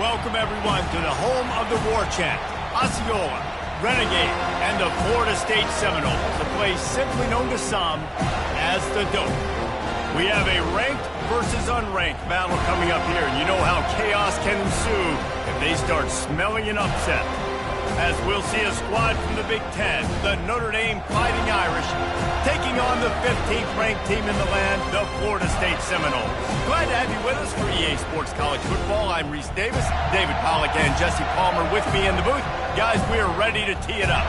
Welcome, everyone, to the home of the war chant, Osceola, Renegade, and the Florida State Seminoles, a place simply known to some as the Dope. We have a ranked versus unranked battle coming up here, and you know how chaos can ensue if they start smelling an upset. As we'll see a squad from the Big Ten, the Notre Dame Fighting Irish, taking on the 15th ranked team in the land, the Florida State Seminoles. Glad to have you with us for EA Sports College Football. I'm Reese Davis, David Pollack and Jesse Palmer with me in the booth. Guys, we are ready to tee it up.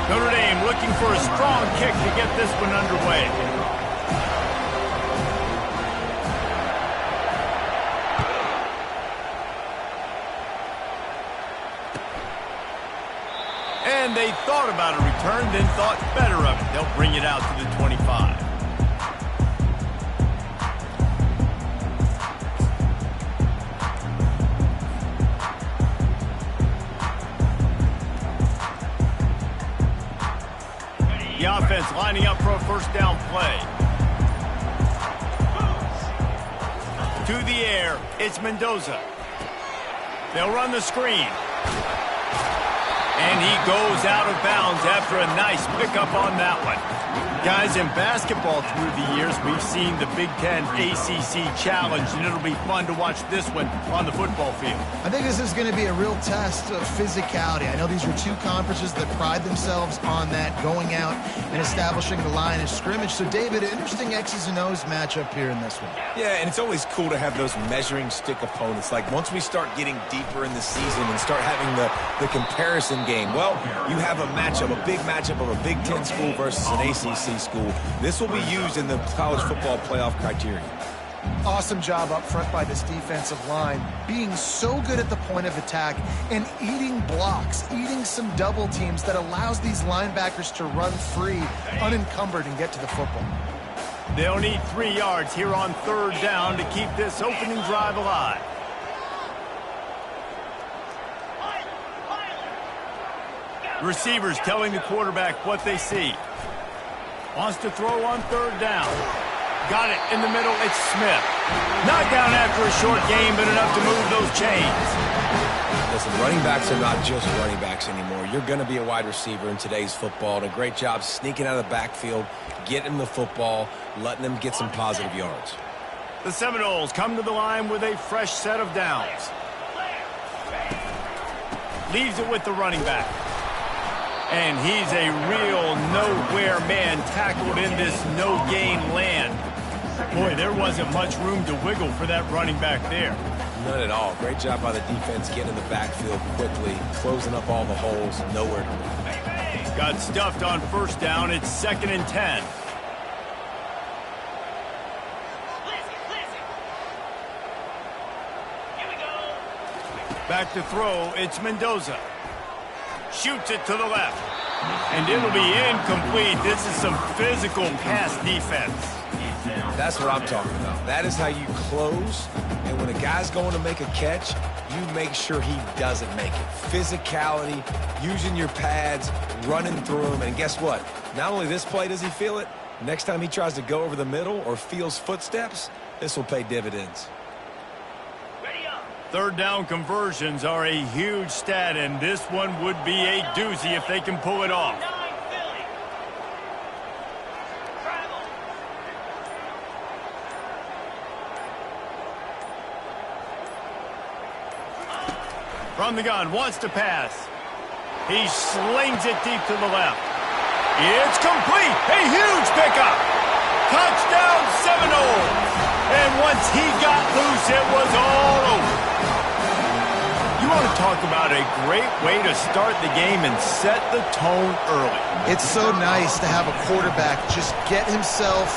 Notre Dame looking for a strong kick to get this one underway. And they thought about a return, then thought better of it. They'll bring it out to the 25. The offense lining up for a first down play. To the air, it's Mendoza. They'll run the screen. And he goes out of bounds after a nice pickup on that one. Guys, in basketball through the years, we've seen the Big Ten ACC Challenge, and it'll be fun to watch this one on the football field. I think this is going to be a real test of physicality. I know these are two conferences that pride themselves on that, going out and establishing the line of scrimmage. So, David, interesting X's and O's matchup here in this one. Yeah, and it's always cool to have those measuring stick opponents. Like, once we start getting deeper in the season and start having the comparison game, well, you have a matchup, a big matchup of a Big Ten school versus an ACC school. This will be used in the college football playoff criteria. Awesome job up front by this defensive line, being so good at the point of attack and eating blocks, eating some double teams that allows these linebackers to run free, unencumbered, and get to the football. They'll need 3 yards here on third down to keep this opening drive alive. Receivers telling the quarterback what they see. Wants to throw on third down. Got it in the middle, it's Smith. Not down after a short game, but enough to move those chains. Listen, running backs are not just running backs anymore. You're going to be a wide receiver in today's football, and a great job sneaking out of the backfield, getting the football, letting them get some positive yards. The Seminoles come to the line with a fresh set of downs. Leaves it with the running back. And he's a real nowhere man tackled in this no-gain land. Boy, there wasn't much room to wiggle for that running back there. None at all. Great job by the defense getting in the backfield quickly, closing up all the holes, nowhere to run. Got stuffed on first down. It's 2nd and 10. Back to throw. It's Mendoza. Shoots it to the left. And it'll be incomplete. This is some physical pass defense. That's what I'm talking about. That is how you close. And when a guy's going to make a catch, you make sure he doesn't make it. Physicality, using your pads, running through them. And guess what? Not only this play does he feel it, next time he tries to go over the middle or feels footsteps, this will pay dividends. Third down conversions are a huge stat, and this one would be a doozy if they can pull it off. From the gun, wants to pass. He slings it deep to the left. It's complete. A huge pickup. Touchdown Seminoles. And once he got loose, it was all over. You want to talk about a great way to start the game and set the tone early. It's so nice to have a quarterback just get himself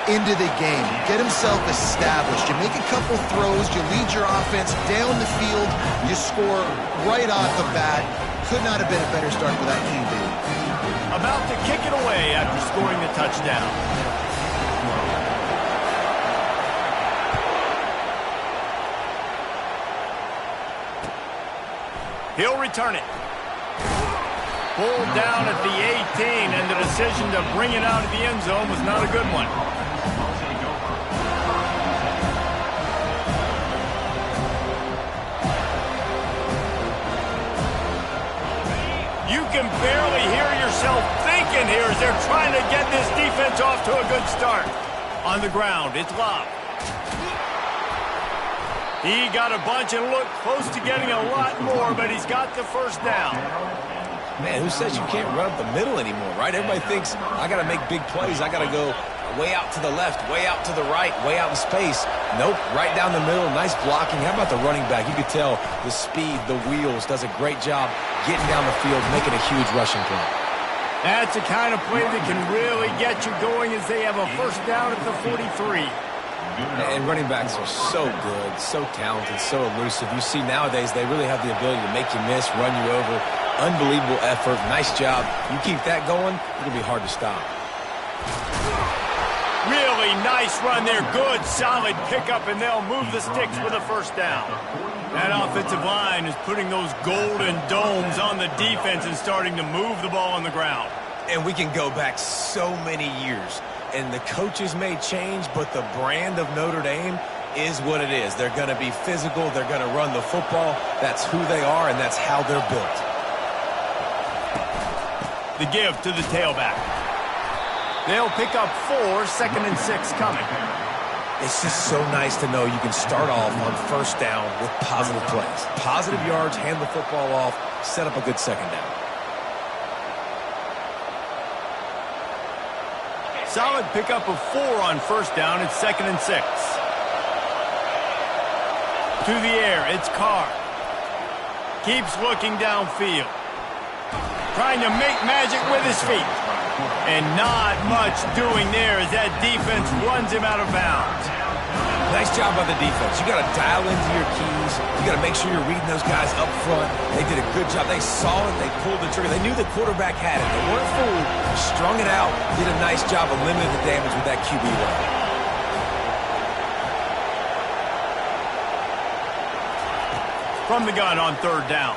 into the game, get himself established. You make a couple throws, you lead your offense down the field, you score right off the bat. Could not have been a better start for that QB. About to kick it away after scoring the touchdown. He'll return it. Pulled down at the 18, and the decision to bring it out of the end zone was not a good one. You can barely hear yourself thinking here as they're trying to get this defense off to a good start. On the ground, it's Love. He got a bunch and looked close to getting a lot more, but he's got the first down. Man, who says you can't run up the middle anymore, right? Everybody thinks, I got to make big plays. I got to go way out to the left, way out to the right, way out in space. Nope, right down the middle, nice blocking. How about the running back? You could tell the speed, the wheels, does a great job getting down the field, making a huge rushing play. That's the kind of play that can really get you going as they have a first down at the 43. And running backs are so good, so talented, so elusive. You see nowadays they really have the ability to make you miss, run you over. Unbelievable effort. Nice job. You keep that going, it'll be hard to stop. Really nice run there. Good, solid pickup, and they'll move the sticks with a first down. That offensive line is putting those golden domes on the defense and starting to move the ball on the ground. And we can go back so many years. And the coaches may change, but the brand of Notre Dame is what it is. They're going to be physical. They're going to run the football. That's who they are, and that's how they're built. The give to the tailback. They'll pick up 4, 2nd and 6 coming. It's just so nice to know you can start off on first down with positive plays. Positive yards, hand the football off, set up a good second down. Solid pickup of 4 on first down. It's 2nd and 6. To the air, it's Carr. Keeps looking downfield. Trying to make magic with his feet. And not much doing there as that defense runs him out of bounds. Nice job by the defense. You got to dial into your keys. You got to make sure you're reading those guys up front. They did a good job. They saw it. They pulled the trigger. They knew the quarterback had it. They weren't fooled. Strung it out. Did a nice job of limiting the damage with that QB run. From the gun on third down.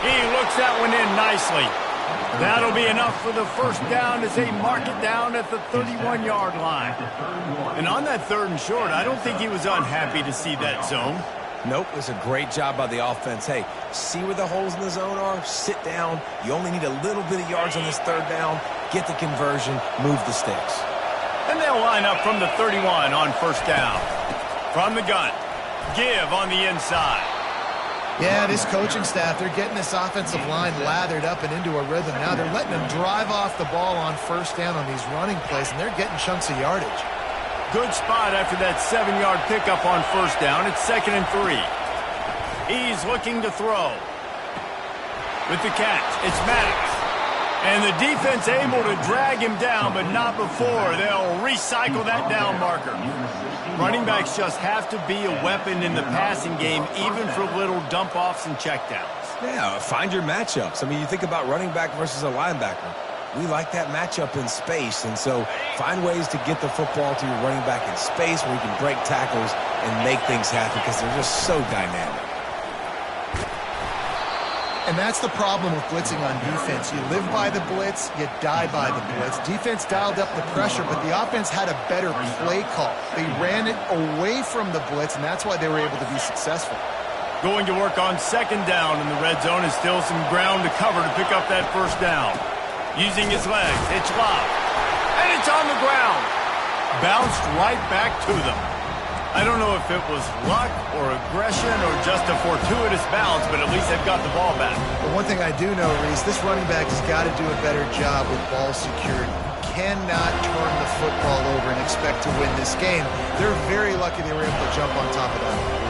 He looks that one in nicely. That'll be enough for the first down as they mark it down at the 31-yard line. And on that 3rd and short, I don't think he was unhappy to see that zone. Nope, it was a great job by the offense. Hey, see where the holes in the zone are? Sit down. You only need a little bit of yards on this 3rd down. Get the conversion. Move the sticks. And they'll line up from the 31 on first down. From the gun. Give on the inside. Yeah, this coaching staff, they're getting this offensive line lathered up and into a rhythm. Now they're letting them drive off the ball on first down on these running plays, and they're getting chunks of yardage. Good spot after that 7-yard pickup on first down. It's 2nd and 3. He's looking to throw. With the catch, it's Maddox. And the defense able to drag him down, but not before. They'll recycle that down marker. Running backs just have to be a weapon in the passing game, even for little dump-offs and checkdowns. Yeah, find your matchups. I mean, you think about running back versus a linebacker. We like that matchup in space, and so find ways to get the football to your running back in space where you can break tackles and make things happen because they're just so dynamic. And that's the problem with blitzing on defense. You live by the blitz, you die by the blitz. Defense dialed up the pressure, but the offense had a better play call. They ran it away from the blitz, and that's why they were able to be successful. Going to work on 2nd down in the red zone is still some ground to cover to pick up that first down. Using his legs, it's Love. And it's on the ground. Bounced right back to them. I don't know if it was luck or aggression or just a fortuitous bounce, but at least they've got the ball back. But one thing I do know, Reese, this running back has got to do a better job with ball security. Cannot turn the football over and expect to win this game. They're very lucky they were able to jump on top of that.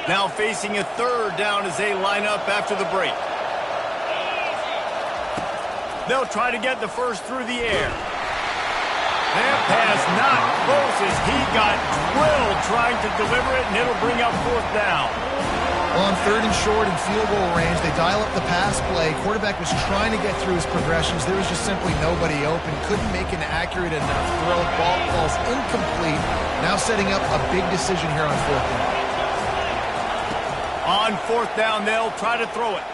Now facing a 3rd down as they line up after the break. They'll try to get the first through the air. That pass not close as he got drilled trying to deliver it, and it'll bring up 4th down. On 3rd and short and field goal range, they dial up the pass play. Quarterback was trying to get through his progressions. There was just simply nobody open. Couldn't make an accurate enough throw. Ball falls incomplete. Now setting up a big decision here on 4th down. On 4th down, they'll try to throw it.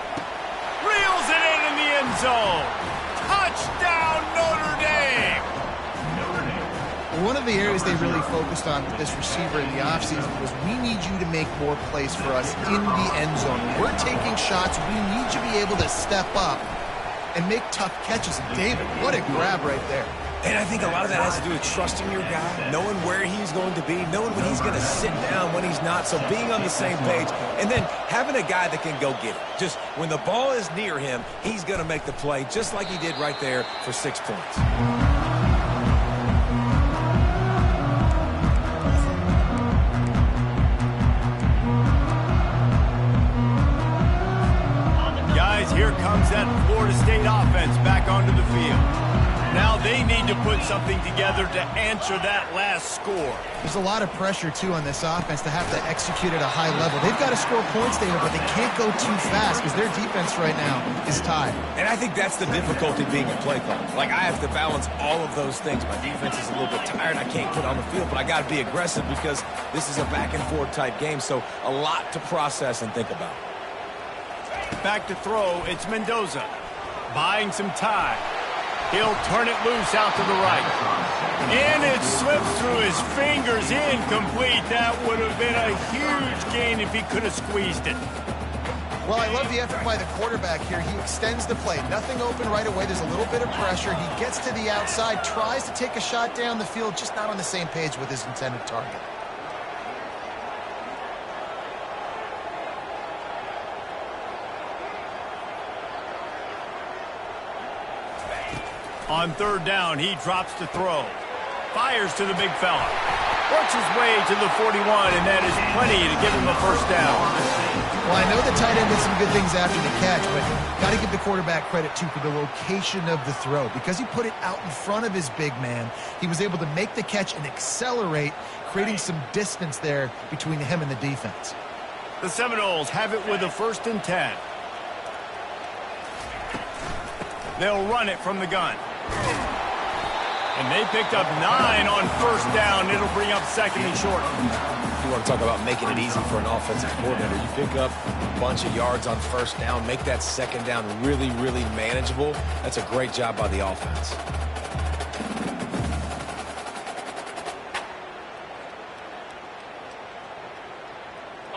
Reels it in the end zone. Touchdown, Notre Dame! One of the areas they really focused on with this receiver in the offseason was we need you to make more plays for us in the end zone. We're taking shots. We need you to be able to step up and make tough catches. And David, what a grab right there. And I think a lot of that has to do with trusting your guy, knowing where he's going to be, knowing when he's going to sit down, when he's not, so being on the same page, and then having a guy that can go get it. Just when the ball is near him, he's going to make the play, just like he did right there for 6 points. Guys, here comes that Florida State offense back onto the field. Now they need to put something together to answer that last score. There's a lot of pressure, too, on this offense to have to execute at a high level. They've got to score points, David, but they can't go too fast because their defense right now is tied. And I think that's the difficulty being a play caller. Like, I have to balance all of those things. My defense is a little bit tired. I can't put on the field, but I got to be aggressive because this is a back-and-forth type game, so a lot to process and think about. Back to throw, it's Mendoza. Buying some time. He'll turn it loose out to the right. And it slips through his fingers, incomplete. That would have been a huge gain if he could have squeezed it. Well, I love the effort by the quarterback here. He extends the play. Nothing open right away. There's a little bit of pressure. He gets to the outside, tries to take a shot down the field, just not on the same page with his intended target. On 3rd down, he drops to throw. Fires to the big fella. Works his way to the 41, and that is plenty to give him a 1st down. Well, I know the tight end did some good things after the catch, but got to give the quarterback credit, too, for the location of the throw. Because he put it out in front of his big man, he was able to make the catch and accelerate, creating some distance there between him and the defense. The Seminoles have it with a 1st and 10. They'll run it from the gun. And they picked up 9 on 1st down. It'll bring up 2nd and short. You want to talk about making it easy for an offensive coordinator. You pick up a bunch of yards on 1st down, make that 2nd down really, really manageable. That's a great job by the offense.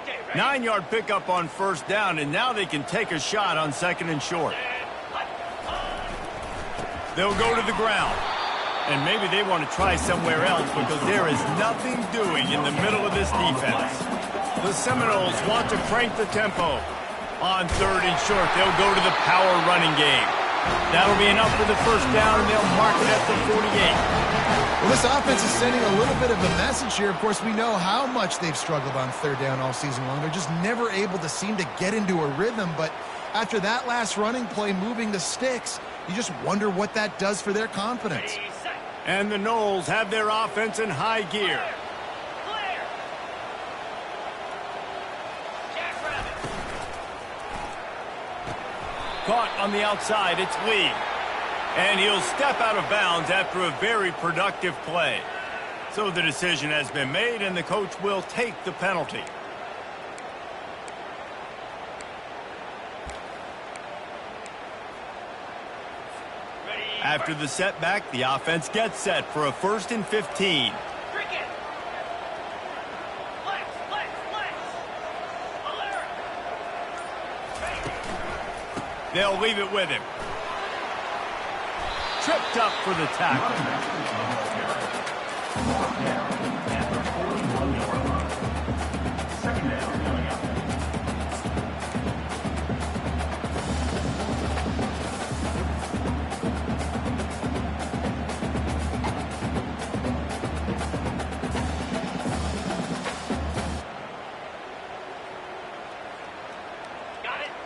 Okay, 9-yard pickup on 1st down, and now they can take a shot on 2nd and short. They'll go to the ground. And maybe they want to try somewhere else because there is nothing doing in the middle of this defense. The Seminoles want to crank the tempo. On 3rd and short, they'll go to the power running game. That'll be enough for the 1st down, and they'll mark it at the 48. Well, this offense is sending a little bit of a message here. Of course, we know how much they've struggled on 3rd down all season long. They're just never able to seem to get into a rhythm. But after that last running play, moving the sticks, you just wonder what that does for their confidence. And the Noles have their offense in high gear. Caught on the outside, it's Lee. And he'll step out of bounds after a very productive play. So the decision has been made, and the coach will take the penalty. After the setback, the offense gets set for a 1st and 15. They'll leave it with him. Tripped up for the tackle.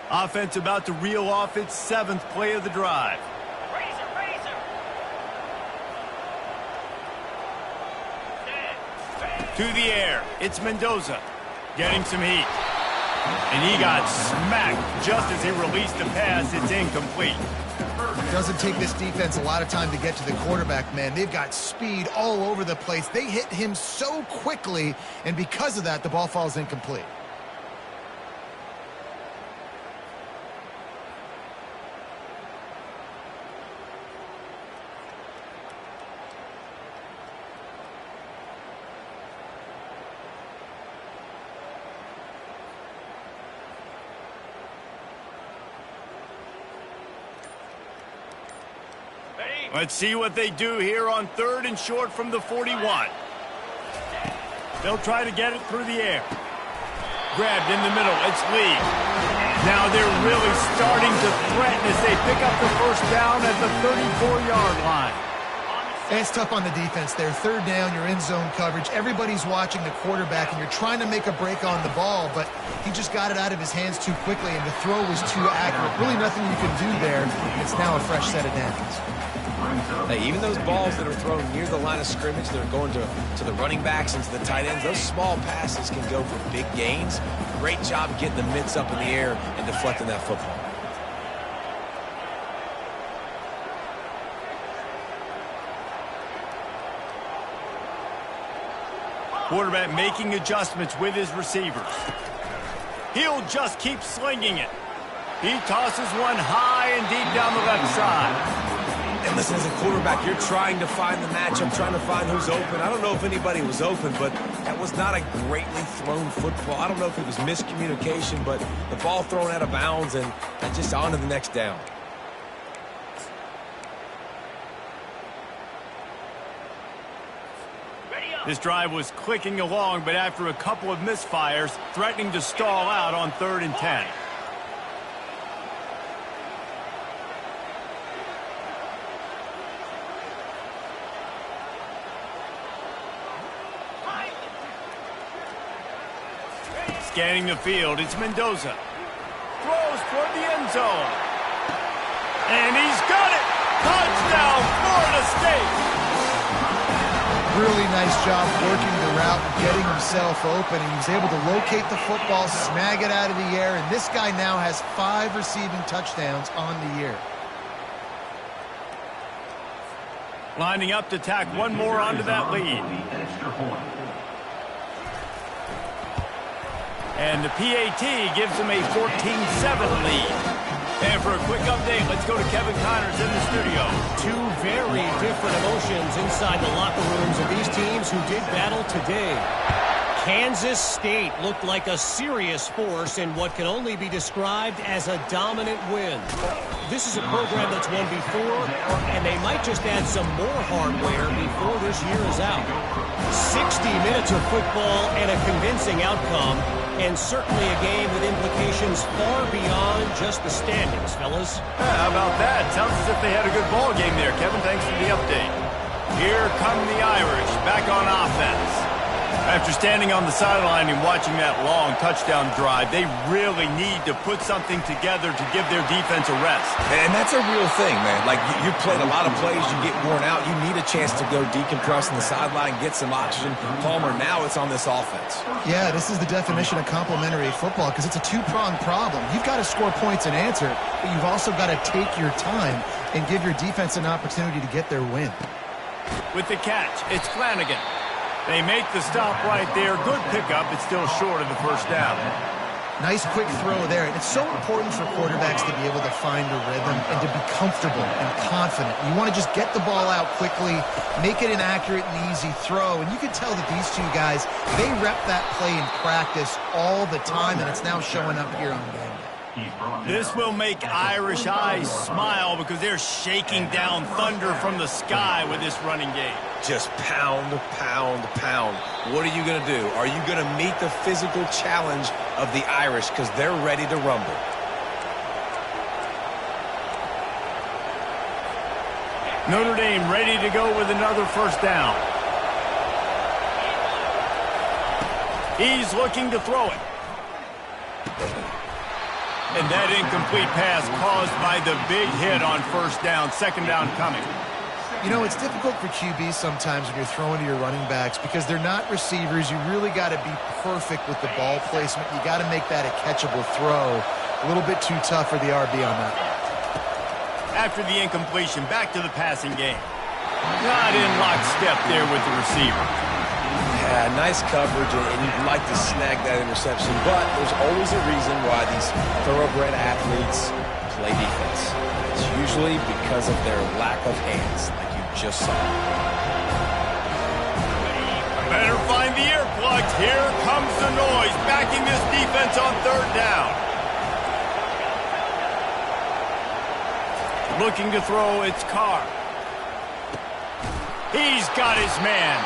Offense about to reel off its 7th play of the drive. To the air, it's Mendoza getting some heat. And he got smacked just as he released the pass. It's incomplete. It doesn't take this defense a lot of time to get to the quarterback, man. They've got speed all over the place. They hit him so quickly, and because of that, the ball falls incomplete. Let's see what they do here on 3rd and short from the 41. They'll try to get it through the air. Grabbed in the middle. It's Lee. Now they're really starting to threaten as they pick up the first down at the 34-yard line. And it's tough on the defense there. 3rd down, you're in zone coverage. Everybody's watching the quarterback, and you're trying to make a break on the ball, but he just got it out of his hands too quickly, and the throw was too accurate. Really nothing you can do there. It's now a fresh set of downs. Hey, even those balls that are thrown near the line of scrimmage that are going to the running backs and to the tight ends, those small passes can go for big gains. Great job getting the mitts up in the air and deflecting that football. Quarterback making adjustments with his receivers. He'll just keep slinging it. He tosses one high and deep down the left side. And listen, as a quarterback, you're trying to find the matchup, trying to find who's open. I don't know if anybody was open, but that was not a greatly thrown football. I don't know if it was miscommunication, but the ball thrown out of bounds and just on to the next down. This drive was clicking along, but after a couple of misfires, threatening to stall out on 3rd and 10. Scanning the field, it's Mendoza. Throws toward the end zone. And he's got it! Touchdown, Florida State! Really nice job working the route and getting himself open. And he was able to locate the football, snag it out of the air, and this guy now has 5 receiving touchdowns on the year. Lining up to tack one more onto that lead. And the PAT gives him a 14-7 lead. And for a quick update, let's go to Kevin Connors in the studio. 2 very different emotions inside the locker rooms of these teams who did battle today. Kansas State looked like a serious force in what can only be described as a dominant win. This is a program that's won before, and they might just add some more hardware before this year is out. 60 minutes of football and a convincing outcome, and certainly a game with implications far beyond just the standings, fellas. How about that? Sounds as if they had a good ball game there. Kevin, thanks for the update. Here come the Irish, back on offense. After standing on the sideline and watching that long touchdown drive, they really need to put something together to give their defense a rest. And that's a real thing, man. Like, you played a lot of plays, you get worn out, you need a chance to go decompress on the sideline, get some oxygen. Palmer, now it's on this offense. Yeah, this is the definition of complementary football because it's a 2-pronged problem. You've got to score points and answer, but you've also got to take your time and give your defense an opportunity to get their win. With the catch, it's Flanagan. They make the stop right there. Good pickup. It's still short of the first down. Nice quick throw there. And it's so important for quarterbacks to be able to find a rhythm and to be comfortable and confident. You want to just get the ball out quickly, make it an accurate and easy throw. And you can tell that these two guys, they rep that play in practice all the time, and it's now showing up here on game day. This will make Irish eyes smile because they're shaking down thunder from the sky with this running game. Just pound, pound, pound. What are you going to do? Are you going to meet the physical challenge of the Irish because they're ready to rumble? Notre Dame ready to go with another first down. He's looking to throw it. And that incomplete pass caused by the big hit on first down. Second down coming. You know, it's difficult for QBs sometimes when you're throwing to your running backs because they're not receivers. You really got to be perfect with the ball placement. You got to make that a catchable throw. A little bit too tough for the RB on that one. After the incompletion, back to the passing game. Not in lockstep there with the receiver. Yeah, nice coverage, and you'd like to snag that interception, but there's always a reason why these thoroughbred athletes play defense. It's usually because of their lack of hands, like you just saw. Better find the earplugs. Here comes the noise, backing this defense on third down. Looking to throw, it's Carr. He's got his man.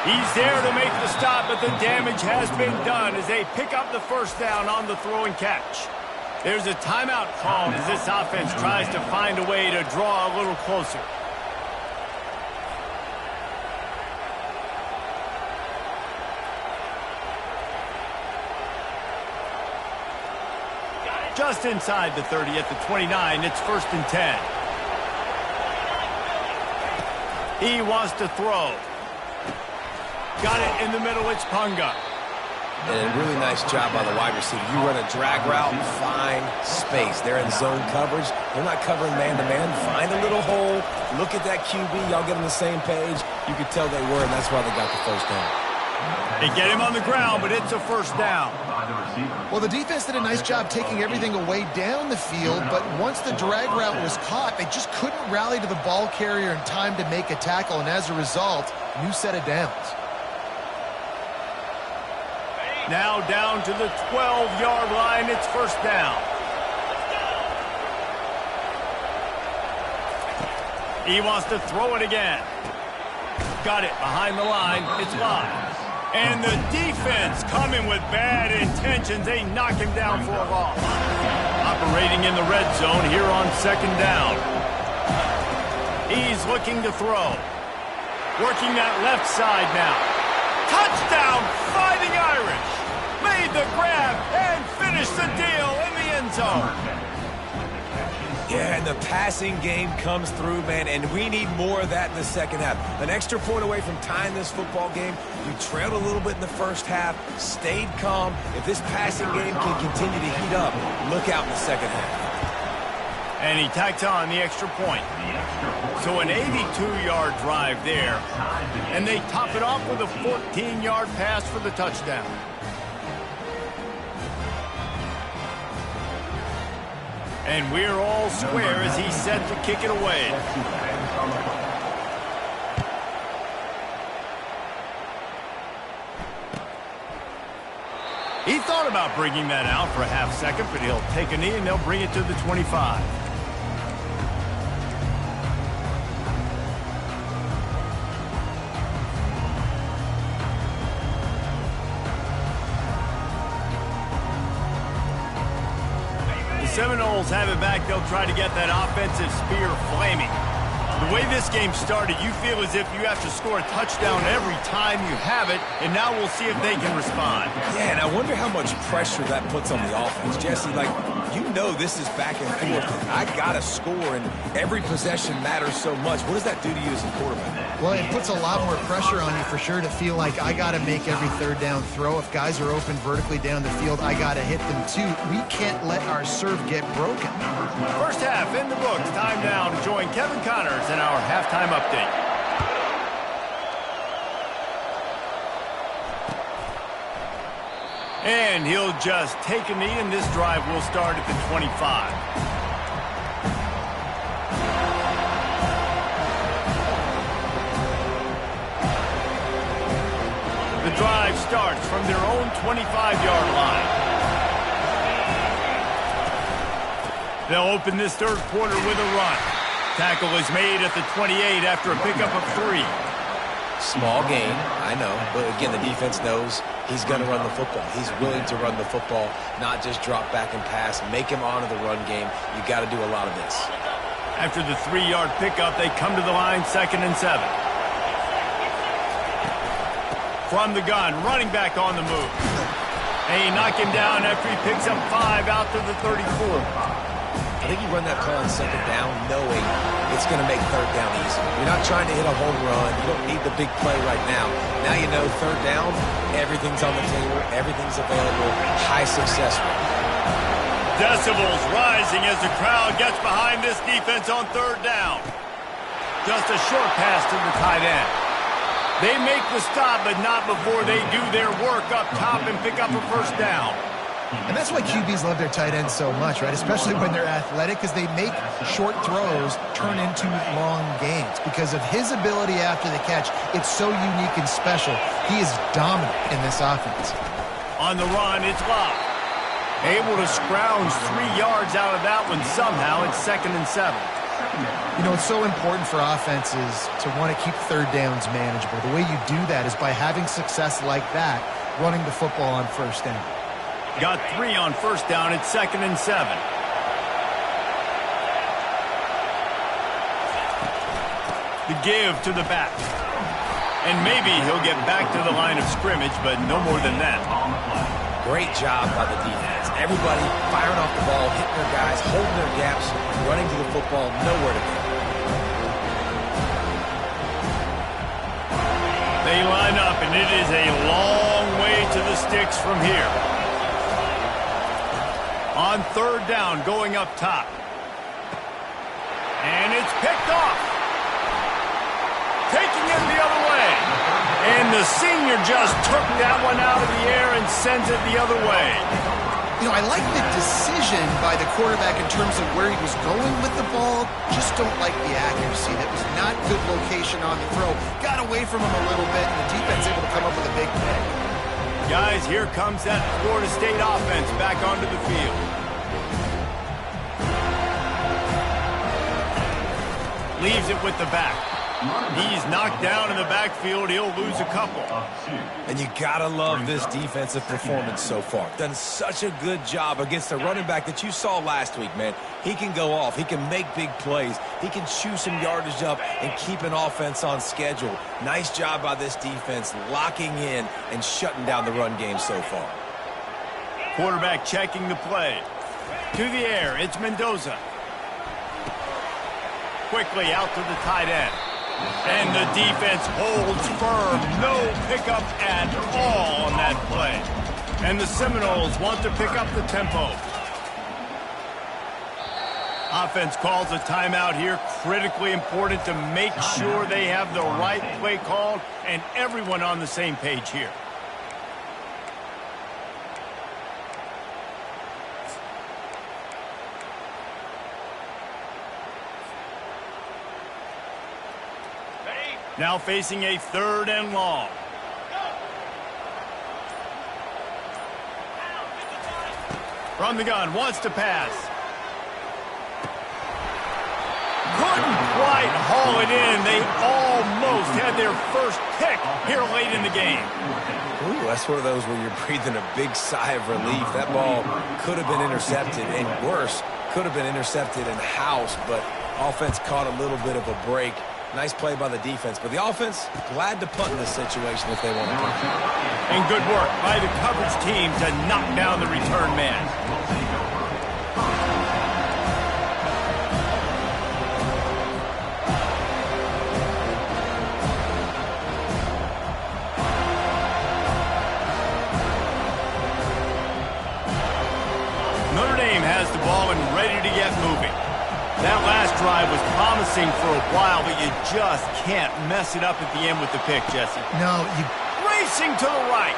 He's there to make the stop, but the damage has been done as they pick up the first down on the throw and catch. There's a timeout called as this offense tries to find a way to draw a little closer. Just inside the 30 at the 29, it's 1st and 10. He wants to throw. Got it in the middle, it's Punga. And a really nice job by the wide receiver. You run a drag route, find space. They're in zone coverage. They're not covering man-to-man. Find a little hole. Look at that QB. Y'all get on the same page. You could tell they were, and that's why they got the first down. They get him on the ground, but it's a first down. Well, the defense did a nice job taking everything away down the field, but once the drag route was caught, they just couldn't rally to the ball carrier in time to make a tackle, and as a result, new set of downs. Now down to the 12-yard line, it's first down. He wants to throw it again. Got it behind the line, it's live. And the defense coming with bad intentions. They knock him down for a loss. Operating in the red zone here on 2nd down. He's looking to throw. Working that left side now. Touchdown, Fighting Irish. Made the grab and finished the deal in the end zone. Yeah, and the passing game comes through, man, and we need more of that in the second half. An extra point away from tying this football game. We trailed a little bit in the first half, stayed calm. If this passing game can continue to heat up, look out in the second half. And he tacks on the extra point. So an 82-yard drive there. And they top it off with a 14-yard pass for the touchdown. And we're all square as he's set to kick it away. He thought about bringing that out for a half second, but he'll take a knee and they'll bring it to the 25. Seminoles have it back. They'll try to get that offensive spear flaming. The way this game started, you feel as if you have to score a touchdown every time you have it, and now we'll see if they can respond. Yeah, and I wonder how much pressure that puts on the offense. Jesse, like, you know this is back and forth. I got to score, and every possession matters so much. What does that do to you as a quarterback? Well, it puts a lot more pressure on you for sure to feel like I got to make every third down throw. If guys are open vertically down the field, I got to hit them too. We can't let our serve get broken. First half in the books. Time now to join Kevin Connors in our halftime update. And he'll just take a knee, and this drive will start at the 25. The drive starts from their own 25-yard line. They'll open this third quarter with a run. Tackle is made at the 28 after a pickup of 3. Small gain, I know, but again, the defense knows he's going to run the football. He's willing to run the football, not just drop back and pass, make him honor the run game. You got to do a lot of this. After the 3-yard pickup, they come to the line, 2nd and 7. From the gun, running back on the move. They knock him down after he picks up 5 out to the 34. I think you run that play on second down knowing it's going to make third down easy. You're not trying to hit a home run. You don't need the big play right now. Now you know third down, everything's on the table, everything's available, high success rate. Decibels rising as the crowd gets behind this defense on third down. Just a short pass to the tight end. They make the stop, but not before they do their work up top and pick up a first down. And that's why QBs love their tight ends so much, right? Especially when they're athletic, because they make short throws turn into long gains. Because of his ability after the catch, it's so unique and special. He is dominant in this offense. On the run, it's Love. Able to scrounge 3 yards out of that one somehow. It's 2nd and 7. You know, it's so important for offenses to want to keep third downs manageable. The way you do that is by having success like that, running the football on first down. Got 3 on first down. It's 2nd and 7. The give to the back. And maybe he'll get back to the line of scrimmage, but no more than that. Great job by the defense. Everybody firing off the ball, hitting their guys, holding their gaps, running to the football, nowhere to go. They line up, and it is a long way to the sticks from here. On third down, going up top. And it's picked off. Taking it the other way. And the senior just took that one out of the air and sends it the other way. You know, I like the decision by the quarterback in terms of where he was going with the ball. Just don't like the accuracy. That was not good location on the throw. Got away from him a little bit, and the defense able to come up with a big pick. Guys, here comes that Florida State offense back onto the field. Leaves it with the back. He's knocked down in the backfield. He'll lose a couple. And you gotta love this defensive performance so far. Done such a good job against the running back that you saw last week, man. He can go off. He can make big plays. He can chew some yardage up and keep an offense on schedule. Nice job by this defense locking in and shutting down the run game so far. Quarterback checking the play. To the air, it's Mendoza. Quickly out to the tight end. And the defense holds firm. No pickup at all on that play. And the Seminoles want to pick up the tempo. Offense calls a timeout here. Critically important to make sure they have the right play called and everyone on the same page here. Now facing a 3rd and long. From the gun, wants to pass. Couldn't quite haul it in. They almost had their first pick here late in the game. Ooh, that's one of those where you're breathing a big sigh of relief. That ball could have been intercepted, and worse, could have been intercepted in house, but offense caught a little bit of a break. Nice play by the defense, but the offense glad to punt in this situation if they want to punt. And good work by the coverage team to knock down the return man. Notre Dame has the ball and ready to get moving. That last drive was promising for a while, but you just can't mess it up at the end with the pick, Jesse. No, you... Racing to the right.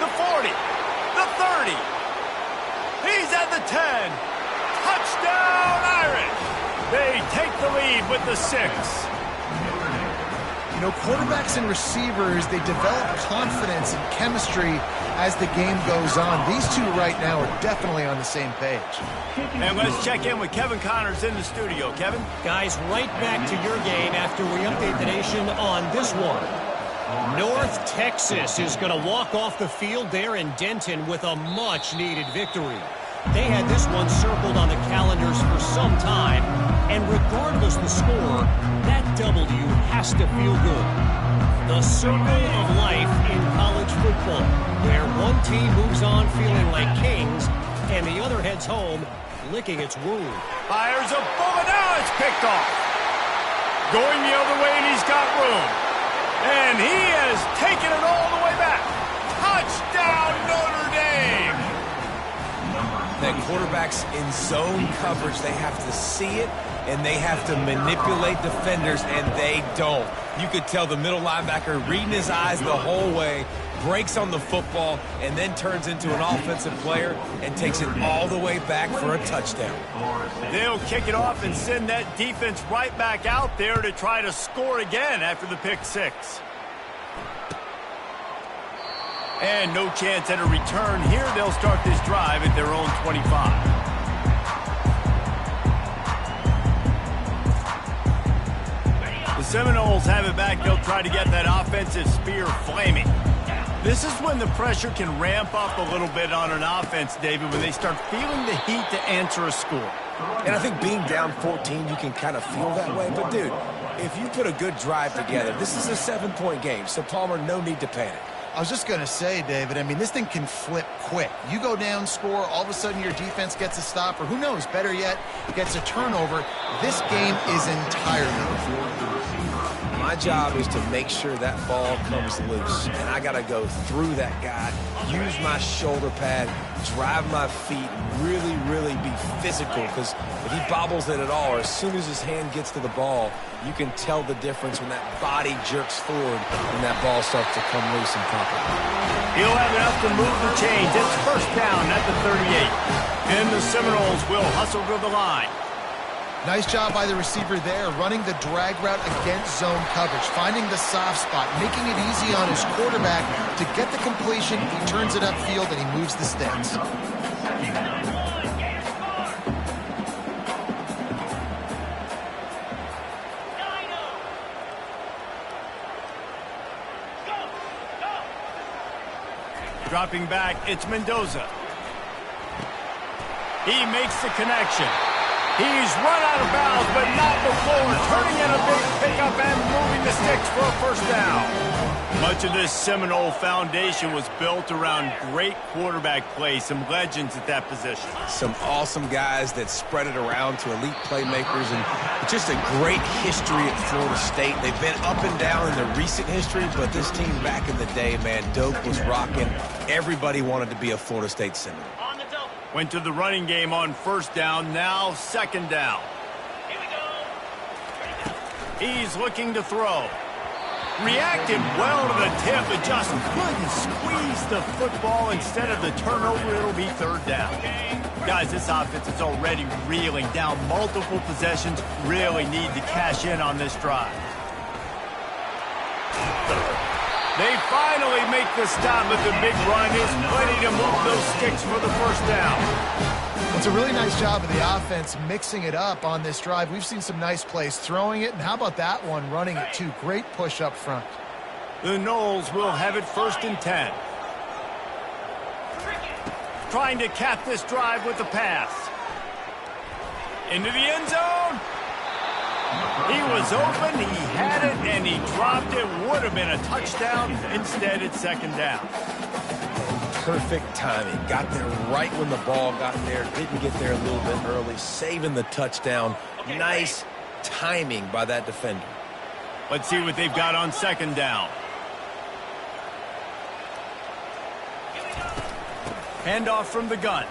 The 40. The 30. He's at the 10. Touchdown, Irish. They take the lead with the 6. You know, quarterbacks and receivers, they develop confidence and chemistry as the game goes on. These two right now are definitely on the same page. And let's check in with Kevin Connors in the studio. Kevin? Guys, right back to your game after we update the nation on this one. North Texas is going to walk off the field there in Denton with a much-needed victory. They had this one circled on the calendars for some time, and regardless the score, that W has to feel good. The circle of life in college football, where one team moves on feeling like kings, and the other heads home licking its wound. Fires a bullet. Now it's picked off. Going the other way, and he's got room. And he has taken it all the way back. Touchdown, Notre Dame! The quarterbacks in zone coverage, they have to see it, and they have to manipulate defenders, and they don't. You could tell the middle linebacker reading his eyes the whole way, breaks on the football, and then turns into an offensive player and takes it all the way back for a touchdown. They'll kick it off and send that defense right back out there to try to score again after the pick six. And no chance at a return here. They'll start this drive at their own 25. The Seminoles have it back. They'll try to get that offensive spear flaming. This is when the pressure can ramp up a little bit on an offense, David, when they start feeling the heat to answer a score. And I think being down 14, you can kind of feel that way. But, dude, if you put a good drive together, this is a 7-point game. So, Palmer, no need to panic. I was just going to say, David, I mean, this thing can flip quick. You go down, score, all of a sudden your defense gets a stop, or who knows, better yet, gets a turnover. This game is entirely. My job is to make sure that ball comes loose, and I got to go through that guy, use my shoulder pad, drive my feet, really, really be physical, because if he bobbles it at all, or as soon as his hand gets to the ball, you can tell the difference when that body jerks forward and that ball starts to come loose and pop out. He'll have enough to move the chains. It's first down at the 38. And the Seminoles will hustle to the line. Nice job by the receiver there, running the drag route against zone coverage, finding the soft spot, making it easy on his quarterback to get the completion. He turns it upfield and he moves the sticks. Dropping back, it's Mendoza. He makes the connection. He's run out of bounds, but not before turning in a big pickup and moving the sticks for a first down. Much of this Seminole foundation was built around great quarterback play, some legends at that position. Some awesome guys that spread it around to elite playmakers, and just a great history at Florida State. They've been up and down in the recent history, but this team back in the day, man, Doak was rocking. Everybody wanted to be a Florida State Seminole. Went to the running game on first down, now second down. Here we go. He's looking to throw. Reacted well to the tip, but just couldn't squeeze the football. Instead of the turnover, it'll be third down. Guys, this offense is already reeling down multiple possessions. Really need to cash in on this drive. They finally make the stop, but the big run is plenty to move those sticks for the first down. It's a really nice job of the offense mixing it up on this drive. We've seen some nice plays throwing it, and how about that one running it too? Great push up front. The Noles will have it first and 10. Trying to cap this drive with the pass. Into the end zone. He was open, he had it, and he dropped it. Would have been a touchdown. Instead, it's second down. Perfect timing. Got there right when the ball got there. Didn't get there a little bit early. Saving the touchdown. Nice timing by that defender. Let's see what they've got on second down. Handoff from the gun.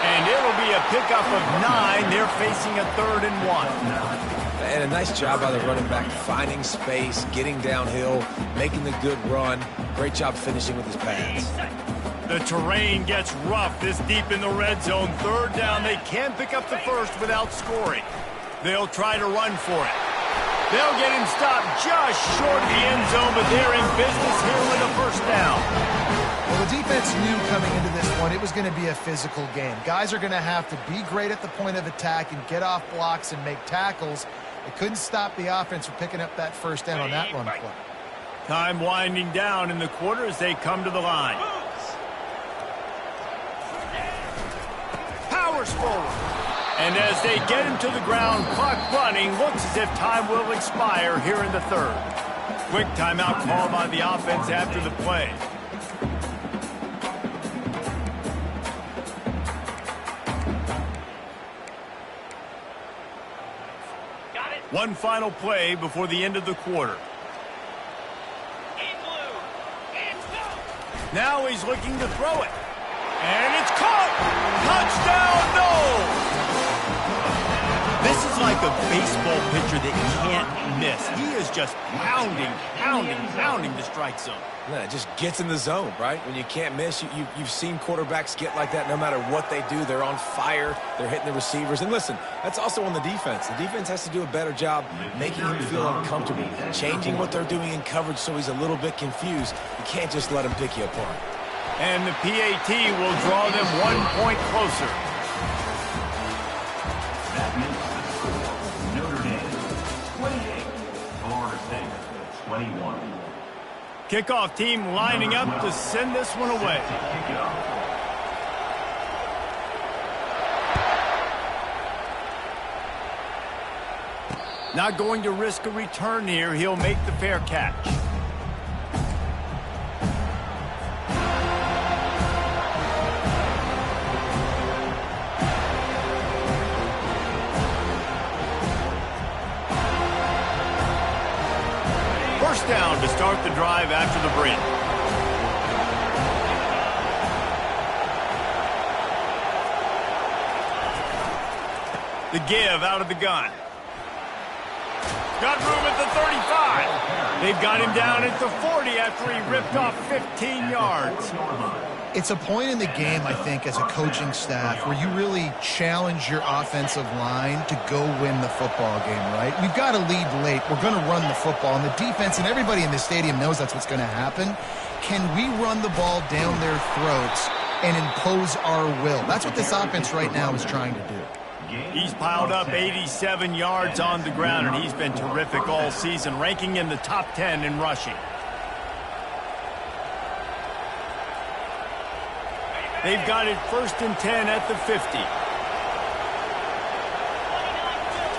And it'll be a pickup of 9. They're facing a 3rd and 1. And a nice job by the running back, finding space, getting downhill, making the good run. Great job finishing with his pads. The terrain gets rough this deep in the red zone. 3rd down, they can pick up the first without scoring. They'll try to run for it. They'll get him stopped just short of the end zone, but they're in business here with a first down. Well, the defense knew coming into this one it was going to be a physical game. Guys are going to have to be great at the point of attack and get off blocks and make tackles. It couldn't stop the offense from picking up that first down on that run play. Time winding down in the quarter as they come to the line. Powers forward. And as they get him to the ground, clock running, looks as if time will expire here in the 3rd. Quick timeout call by the offense after the play. One final play before the end of the quarter. Now he's looking to throw it. And it's caught! Touchdown, no! This is like a baseball pitcher that can't miss. He is just pounding the strike zone. Yeah, it just gets in the zone, right? When you can't miss, you've seen quarterbacks get like that no matter what they do. They're on fire. They're hitting the receivers. And listen, that's also on the defense. The defense has to do a better job making him feel uncomfortable, changing what they're doing in coverage so he's a little bit confused. You can't just let him pick you apart. And the PAT will draw them 1 point closer. That makes the score Notre Dame 28, Florida State 21. Kickoff team lining up to send this one away. Not going to risk a return here. He'll make the fair catch. First down to start the drive after the break. The give out of the gun. Got room at the 35. They've got him down at the 40 after he ripped off 15 yards. It's a point in the game, I think, as a coaching staff where you really challenge your offensive line to go win the football game, right? We've got to lead late. We're going to run the football. And the defense and everybody in the stadium knows that's what's going to happen. Can we run the ball down their throats and impose our will? That's what this offense right now is trying to do. He's piled up 87 yards on the ground, and he's been terrific all season, ranking in the top 10 in rushing. They've got it 1st and 10 at the 50.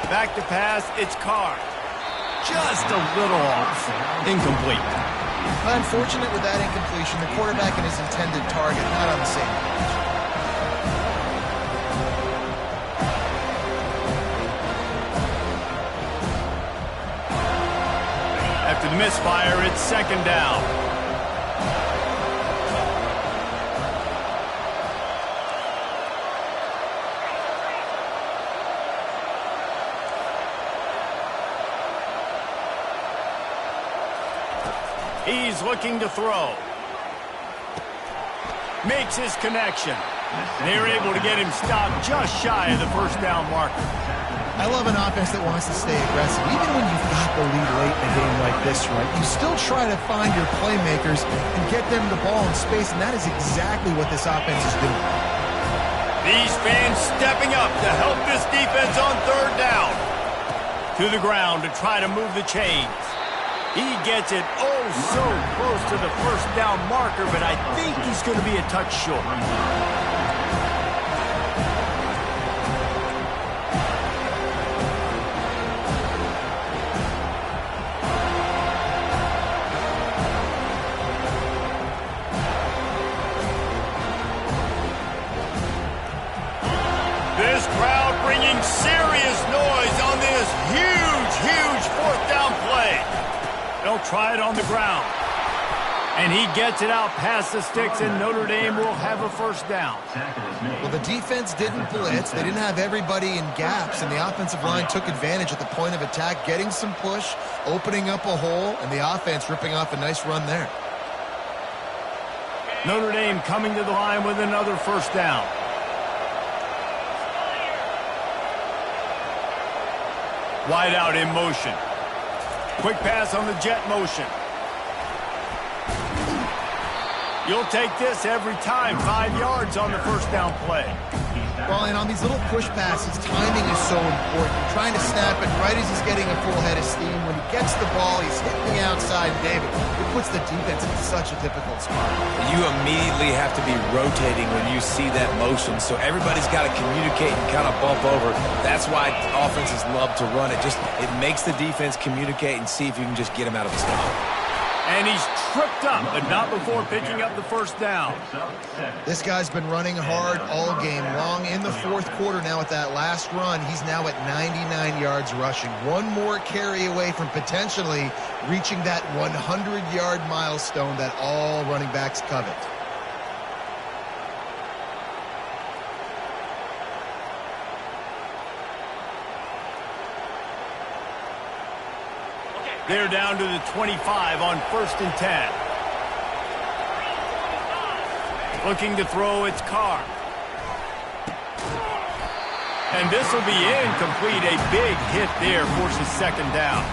Back to pass, it's Carr. Just a little off. Incomplete. Unfortunate with that incompletion. The quarterback and his intended target not on the same page. After the misfire, it's 2nd down. He's looking to throw. Makes his connection. They're able to get him stopped just shy of the 1st down marker. I love an offense that wants to stay aggressive. Even when you've got the lead late in a game like this, right, you still try to find your playmakers and get them the ball in space, and that is exactly what this offense is doing. These fans stepping up to help this defense on 3rd down. To the ground to try to move the chains. He gets it oh so close to the 1st down marker, but I think he's going to be a touch short. This crowd bringing serious noise on this huge 4th down play. They'll try it on the ground. And he gets it out past the sticks, and Notre Dame will have a 1st down. Well, the defense didn't blitz. They didn't have everybody in gaps, and the offensive line took advantage at the point of attack, getting some push, opening up a hole, and the offense ripping off a nice run there. Notre Dame coming to the line with another 1st down. Wide out in motion. Quick pass on the jet motion. You'll take this every time. 5 yards on the 1st down play. Well, and on these little push passes, timing is so important. You're trying to snap it right as he's getting a full head of steam. When he gets the ball, he's hitting the outside, David. It puts the defense in such a difficult spot. You immediately have to be rotating when you see that motion, so everybody's got to communicate and kind of bump over. That's why offenses love to run it. It makes the defense communicate and see if you can just get them out of the spot. And he's tripped up, but not before picking up the first down. This guy's been running hard all game long. In the fourth quarter now at that last run, he's now at 99 yards rushing. One more carry away from potentially reaching that 100-yard milestone that all running backs covet. They're down to the 25 on 1st and 10. Looking to throw, it's Carr. And this will be incomplete. A big hit there forces second down.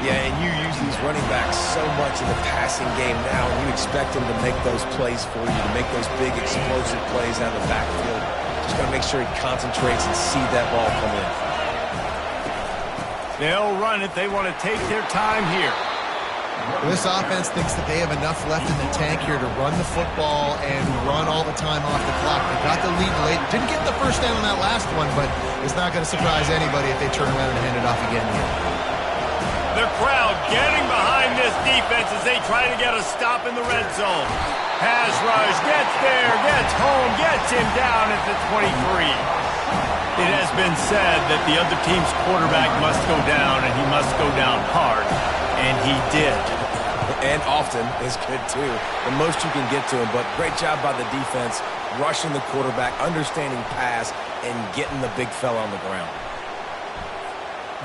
Yeah, and you use these running backs so much in the passing game now, and you expect them to make those plays for you, to make those big explosive plays out of the backfield. Just got to make sure he concentrates and see that ball come in. They'll run it. They want to take their time here. This offense thinks that they have enough left in the tank here to run the football and run all the time off the clock. They got the lead late. Didn't get the first down on that last one, but it's not going to surprise anybody if they turn around and hand it off again here. The crowd getting behind this defense as they try to get a stop in the red zone. Pass rush, gets there, gets home, gets him down at the 23. It has been said that the other team's quarterback must go down, and he must go down hard, and he did. And often is good, too. The most you can get to him, but great job by the defense, rushing the quarterback, understanding pass, and getting the big fella on the ground.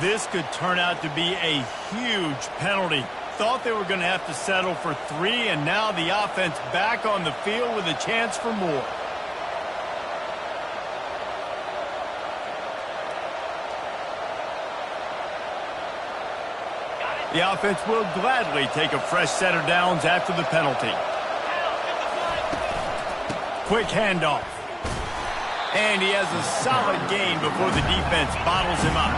This could turn out to be a huge penalty. Thought they were going to have to settle for 3, and now the offense back on the field with a chance for more. The offense will gladly take a fresh set of downs after the penalty. Quick handoff. And he has a solid gain before the defense bottles him up.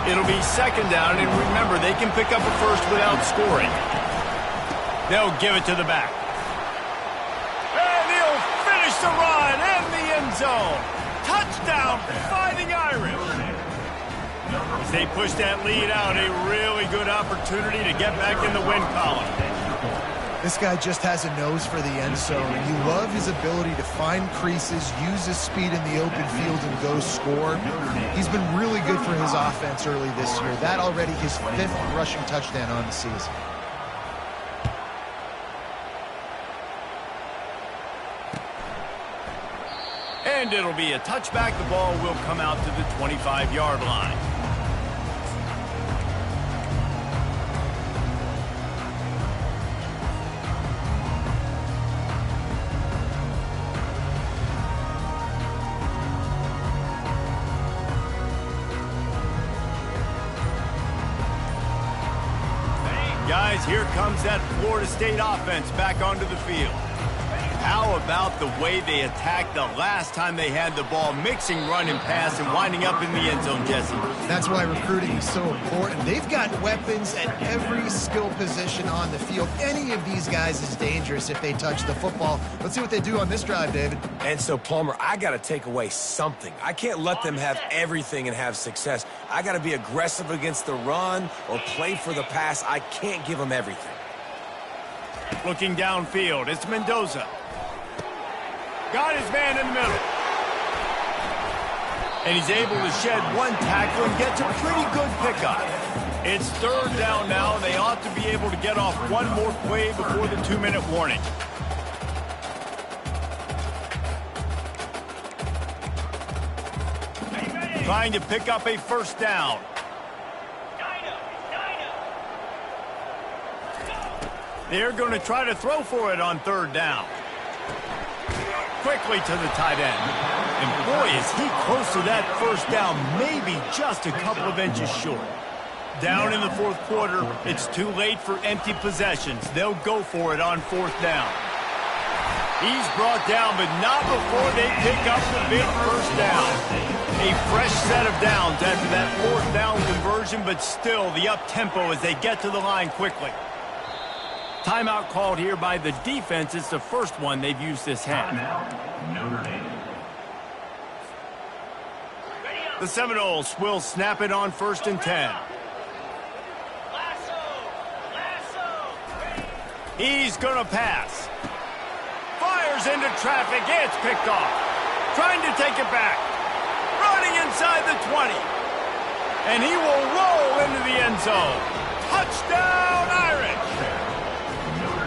It'll be second down, and remember, they can pick up a first without scoring. They'll give it to the back. And he'll finish the run in the end zone. Touchdown, Fighting Irish. As they push that lead out, a really good opportunity to get back in the win column. This guy just has a nose for the end zone, and you love his ability to find creases, use his speed in the open field, and go score. He's been really good for his offense early this year. That already his 5th rushing touchdown on the season. And it'll be a touchback. The ball will come out to the 25-yard line. Guys, here comes that Florida State offense back onto the field. How about the way they attacked the last time they had the ball, mixing run and pass and winding up in the end zone, Jesse? That's why recruiting is so important. They've got weapons at every skill position on the field. Any of these guys is dangerous if they touch the football. Let's see what they do on this drive, David. And so, Palmer, I got to take away something. I can't let them have everything and have success. I got to be aggressive against the run or play for the pass. I can't give them everything. Looking downfield, it's Mendoza. Got his man in the middle. And he's able to shed one tackle and gets a pretty good pickup. It's third down now. They ought to be able to get off one more play before the 2-minute warning. Trying to pick up a first down. They're going to try to throw for it on third down. Quickly to the tight end. And boy, is he close to that first down, maybe just a couple of inches short. Down in the fourth quarter, it's too late for empty possessions. They'll go for it on fourth down. He's brought down, but not before they pick up the big first down. A fresh set of downs after that fourth down conversion, but still the up-tempo as they get to the line quickly. Timeout called here by the defense. It's the first one they've used this half. Notre Dame. The Seminoles will snap it on 1st and 10. He's going to pass. Fires into traffic. It's picked off. Trying to take it back. Running inside the 20. And he will roll into the end zone. Touchdown, Irish!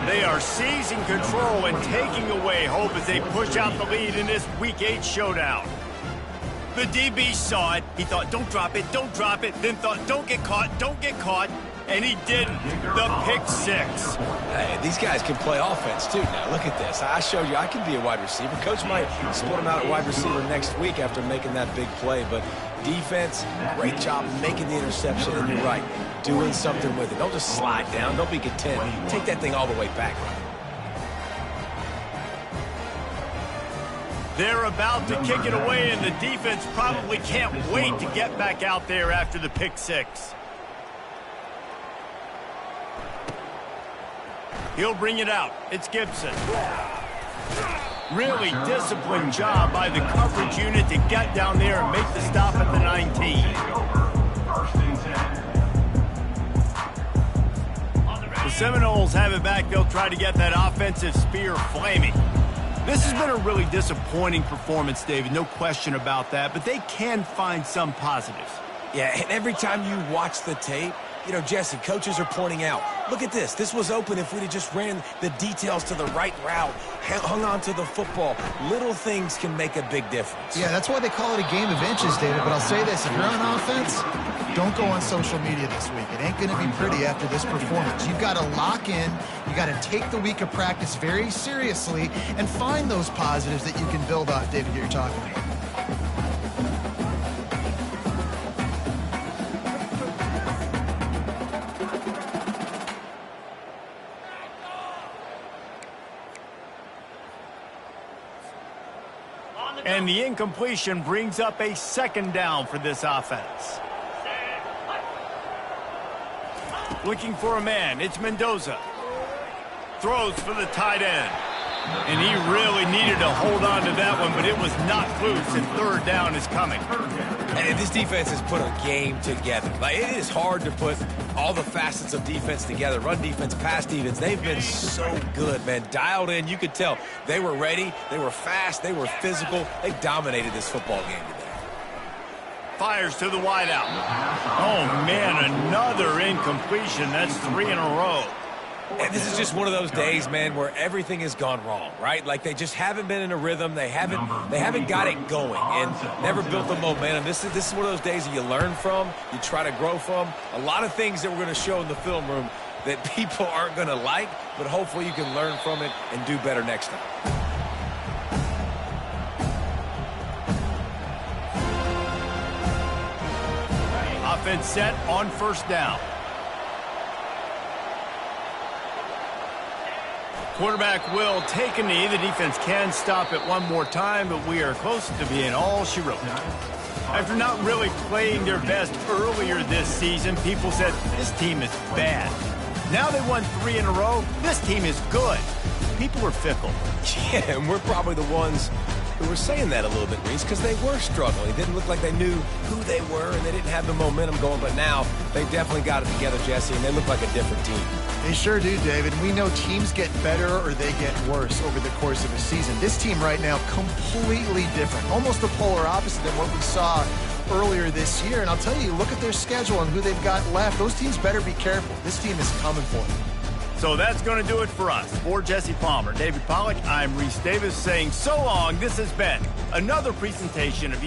They are seizing control and taking away hope as they push out the lead in this Week 8 showdown. The DB saw it. He thought, don't drop it, don't drop it. Then thought, don't get caught, don't get caught. And he didn't. The pick six. Hey, these guys can play offense, too. Now, look at this. I showed you I can be a wide receiver. Coach might split him out at wide receiver next week after making that big play. But defense, great job making the interception. And you're right, doing something with it. Don't just slide down. Don't be content. Take that thing all the way back. They're about to kick it away, and the defense probably can't wait to get back out there after the pick six. He'll bring it out. It's Gibson. Really disciplined job by the coverage unit to get down there and make the stop at the 19. The Seminoles have it back. They'll try to get that offensive spear flaming. This has been a really disappointing performance, David. No question about that. But they can find some positives. Yeah, and every time you watch the tape, you know, Jesse, coaches are pointing out, look at this. This was open if we'd have just ran the details to the right route, hung on to the football. Little things can make a big difference. Yeah, that's why they call it a game of inches, David. But I'll say this, if you're on offense, don't go on social media this week. It ain't going to be pretty after this performance. You've got to lock in. You got to take the week of practice very seriously and find those positives that you can build off, David, you're talking about. And the incompletion brings up a second down for this offense. Looking for a man. It's Mendoza. Throws for the tight end. And he really needed to hold on to that one, but it was not loose, and third down is coming. And this defense has put a game together. Like, it is hard to put all the facets of defense together. Run defense, pass defense. They've been so good, man. Dialed in. You could tell they were ready. They were fast. They were physical. They dominated this football game today. Fires to the wideout. Oh, man, another incompletion. That's 3 in a row. And this is just one of those days, man, where everything has gone wrong, right? Like, they just haven't been in a rhythm. They haven't got it going and never built the momentum. This is one of those days that you learn from, you try to grow from. A lot of things that we're going to show in the film room that people aren't going to like, but hopefully you can learn from it and do better next time. Offense set on first down. Quarterback will take a knee. The defense can stop it one more time, but we are close to being all she wrote. After not really playing their best earlier this season, people said, this team is bad. Now they won 3 in a row. This team is good. People are fickle. Yeah, and we're probably the ones who were saying that a little bit, Reese, because they were struggling. It didn't look like they knew who they were, and they didn't have the momentum going. But now they definitely got it together, Jesse, and they look like a different team. They sure do, David. We know teams get better or they get worse over the course of a season. This team right now, completely different. Almost the polar opposite than what we saw earlier this year. And I'll tell you, look at their schedule and who they've got left. Those teams better be careful. This team is coming for them. So that's going to do it for us. For Jesse Palmer, David Pollack, I'm Reese Davis saying so long. This has been another presentation of